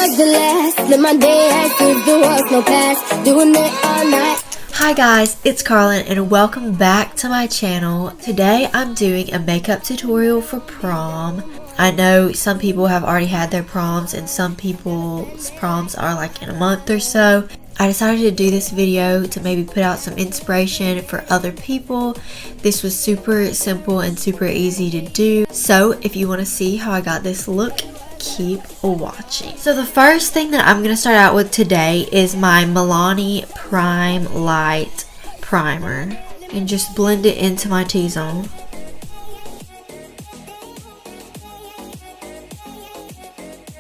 was the last. Live my day as if there was no past. Doing it all night. Hi guys, it's Carlin and welcome back to my channel. Today I'm doing a makeup tutorial for prom. I know some people have already had their proms and some people's proms are like in a month or so. I decided to do this video to maybe put out some inspiration for other people. This was super simple and super easy to do. So if you want to see how I got this look, keep watching. So the first thing that I'm going to start out with today is my Milani Prime Light Primer. And just blend it into my T-zone.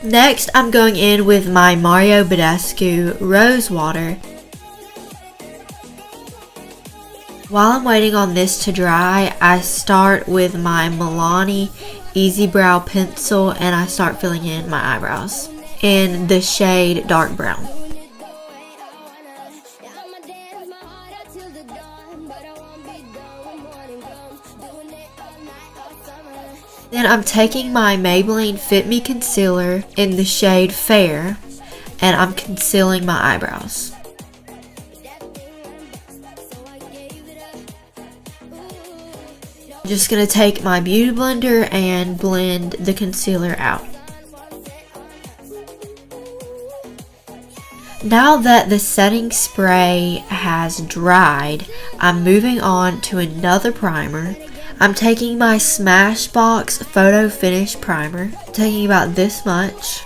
Next, I'm going in with my Mario Badescu Rose Water. While I'm waiting on this to dry, I start with my Milani Easy Brow Pencil and I start filling in my eyebrows in the shade Dark Brown. Then I'm taking my Maybelline Fit Me Concealer in the shade Fair and I'm concealing my eyebrows. I'm just going to take my beauty blender and blend the concealer out. Now that the setting spray has dried, I'm moving on to another primer. I'm taking my Smashbox Photo Finish Primer, taking about this much.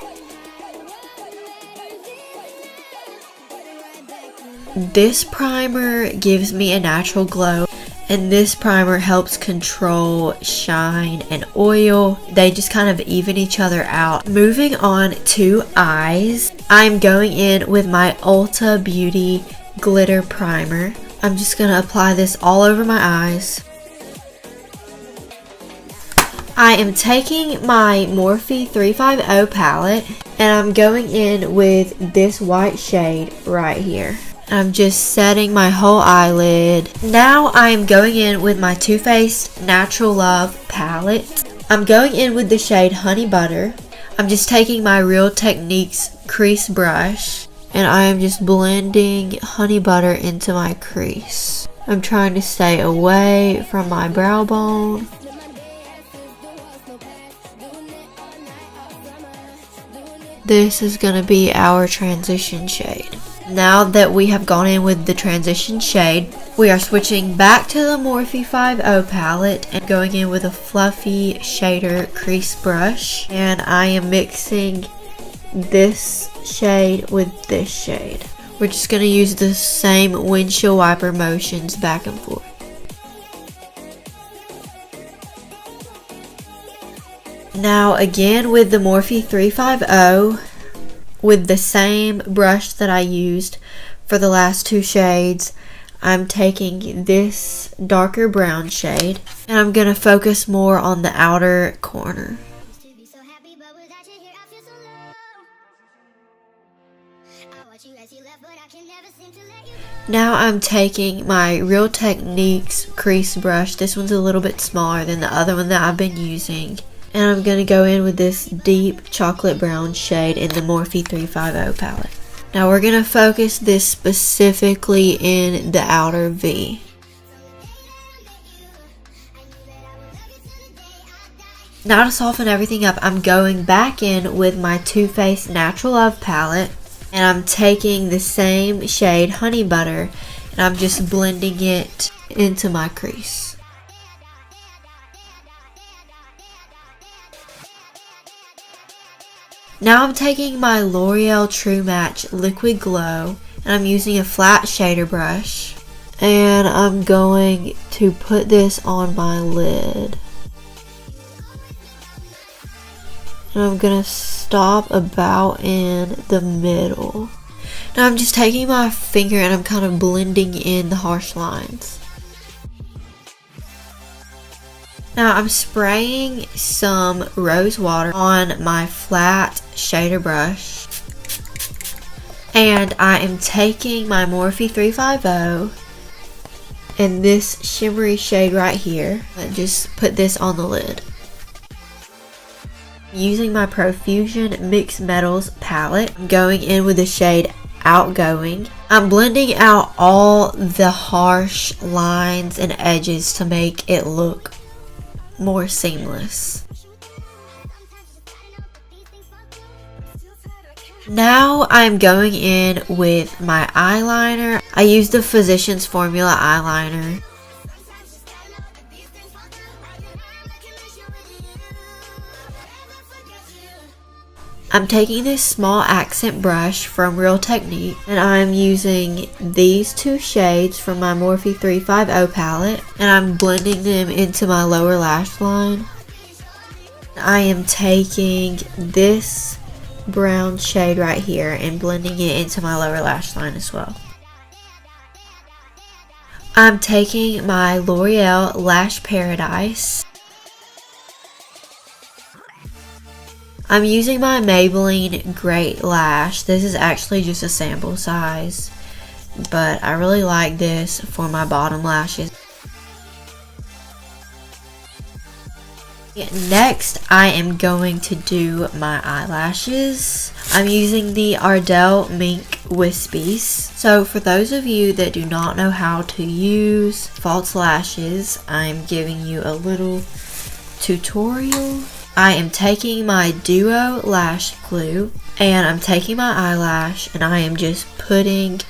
This primer gives me a natural glow, and this primer helps control shine and oil. They just kind of even each other out. Moving on to eyes, I'm going in with my Ulta Beauty Glitter Primer. I'm just going to apply this all over my eyes. I am taking my Morphe 350 palette and I'm going in with this white shade right here. I'm just setting my whole eyelid. Now I am going in with my Too Faced Natural Love palette. I'm going in with the shade Honey Butter. I'm just taking my Real Techniques crease brush and I am just blending Honey Butter into my crease. I'm trying to stay away from my brow bone. This is going to be our transition shade. Now that we have gone in with the transition shade, we are switching back to the Morphe 50 palette and going in with a fluffy shader crease brush. And I am mixing this shade with this shade. We're just going to use the same windshield wiper motions back and forth. Now again with the Morphe 350, with the same brush that I used for the last two shades, I'm taking this darker brown shade and I'm going to focus more on the outer corner. Now I'm taking my Real Techniques crease brush. This one's a little bit smaller than the other one that I've been using. And I'm going to go in with this deep chocolate brown shade in the Morphe 350 palette. Now we're going to focus this specifically in the outer V. Now to soften everything up, I'm going back in with my Too Faced Natural Love palette. And I'm taking the same shade Honey Butter and I'm just blending it into my crease. Now I'm taking my L'Oreal True Match Liquid Glow and I'm using a flat shader brush and I'm going to put this on my lid. And I'm going to stop about in the middle. Now I'm just taking my finger and I'm kind of blending in the harsh lines. Now I'm spraying some rose water on my flat shader brush. And I am taking my Morphe 350 and this shimmery shade right here and just put this on the lid. Using my Profusion Mixed Metals palette, I'm going in with the shade Outgoing. I'm blending out all the harsh lines and edges to make it look more seamless. Now I'm going in with my eyeliner. I use the Physicians Formula eyeliner. I'm taking this small accent brush from Real Technique, and I'm using these two shades from my Morphe 350 palette, and I'm blending them into my lower lash line. I am taking this brown shade right here and blending it into my lower lash line as well. I'm taking my L'Oreal Lash Paradise. I'm using my Maybelline Great Lash. This is actually just a sample size, but I really like this for my bottom lashes. Next, I am going to do my eyelashes. I'm using the Ardell Mink Wispies. So for those of you that do not know how to use false lashes, I'm giving you a little tutorial. I am taking my Duo Lash Glue, and I'm taking my eyelash, and I am just putting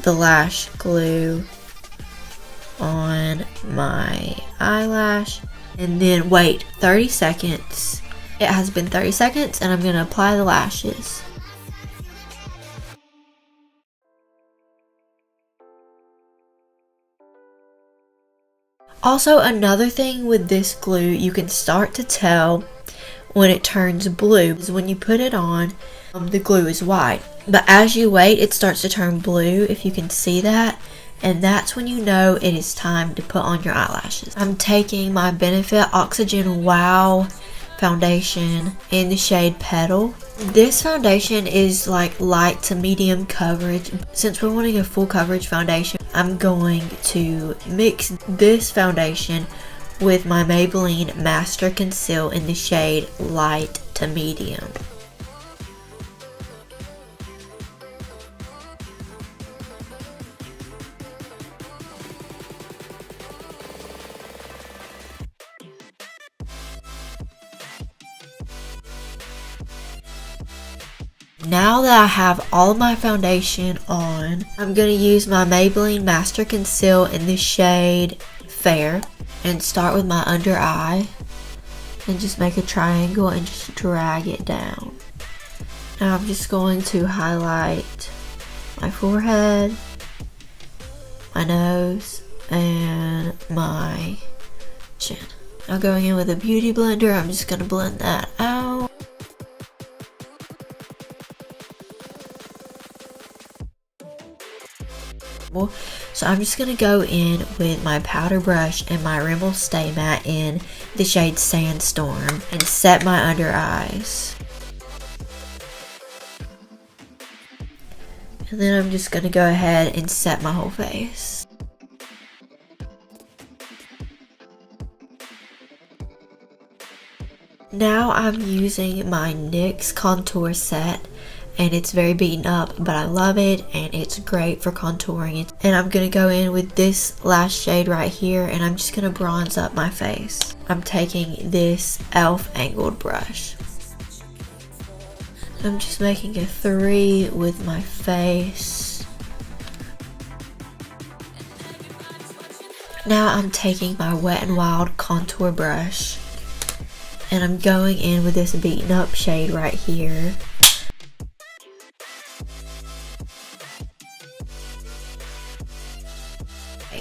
the lash glue on my eyelash, and then wait 30 seconds. It has been 30 seconds, and I'm going to apply the lashes. Also, another thing with this glue, you can start to tell when it turns blue is when you put it on, the glue is white, but as you wait it starts to turn blue, if you can see that, and that's when you know it is time to put on your eyelashes. I'm taking my Benefit Oxygen Wow foundation in the shade Petal. This foundation is like light to medium coverage. Since we're wanting a full coverage foundation, I'm going to mix this foundation with my Maybelline Master Conceal in the shade light to medium. Now that I have all of my foundation on, I'm going to use my Maybelline Master Conceal in the shade Fair and start with my under eye and just make a triangle and just drag it down. Now I'm just going to highlight my forehead, my nose, and my chin. Now going in with a beauty blender, I'm just going to blend that out. So I'm just going to go in with my powder brush and my Rimmel Stay Matte in the shade Sandstorm and set my under eyes. And then I'm just going to go ahead and set my whole face. Now I'm using my NYX contour set, and it's very beaten up, but I love it and it's great for contouring. And I'm gonna go in with this last shade right here, and I'm just gonna bronze up my face. I'm taking this e.l.f. angled brush. I'm just making a 3 with my face. Now I'm taking my Wet n Wild contour brush, and I'm going in with this beaten up shade right here.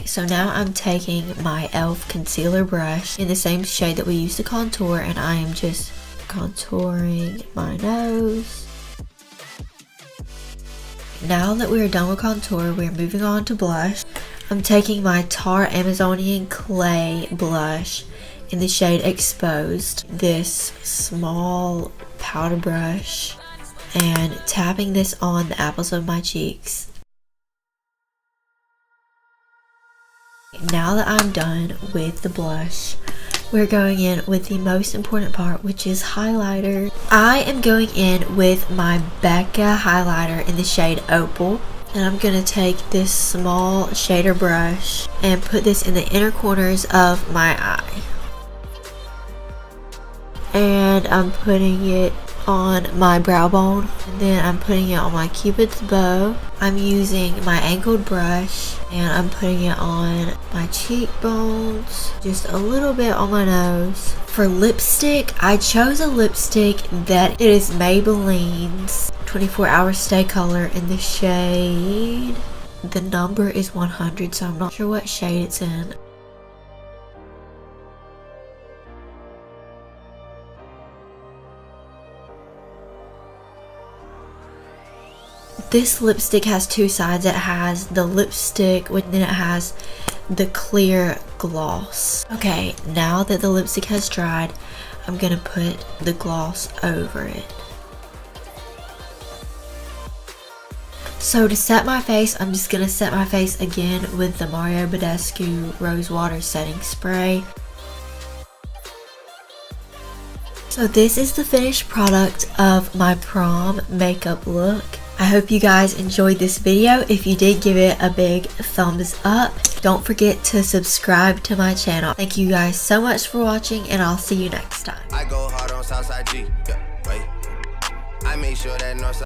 So now I'm taking my e.l.f. concealer brush in the same shade that we used to contour, and I am just contouring my nose. Now that we are done with contour, we are moving on to blush. I'm taking my Tarte Amazonian Clay blush in the shade Exposed, this small powder brush, and tapping this on the apples of my cheeks. Now that I'm done with the blush, we're going in with the most important part, which is highlighter. I am going in with my Becca highlighter in the shade Opal. And I'm going to take this small shader brush and put this in the inner corners of my eye. And I'm putting it on my brow bone, and then I'm putting it on my cupid's bow. I'm using my angled brush and I'm putting it on my cheekbones, just a little bit on my nose. For lipstick, I chose a lipstick that it is Maybelline's 24-hour Stay Color in the shade, the number is 100, so I'm not sure what shade it's in. This lipstick has two sides. It has the lipstick, and then it has the clear gloss. Okay, now that the lipstick has dried, I'm gonna put the gloss over it. So to set my face, I'm just gonna set my face again with the Mario Badescu Rose Water Setting Spray. So this is the finished product of my prom makeup look. I hope you guys enjoyed this video. If you did, give it a big thumbs up. Don't forget to subscribe to my channel. Thank you guys so much for watching, and I'll see you next time. I go hard on Southside G. Yeah, right. I make sure that Northside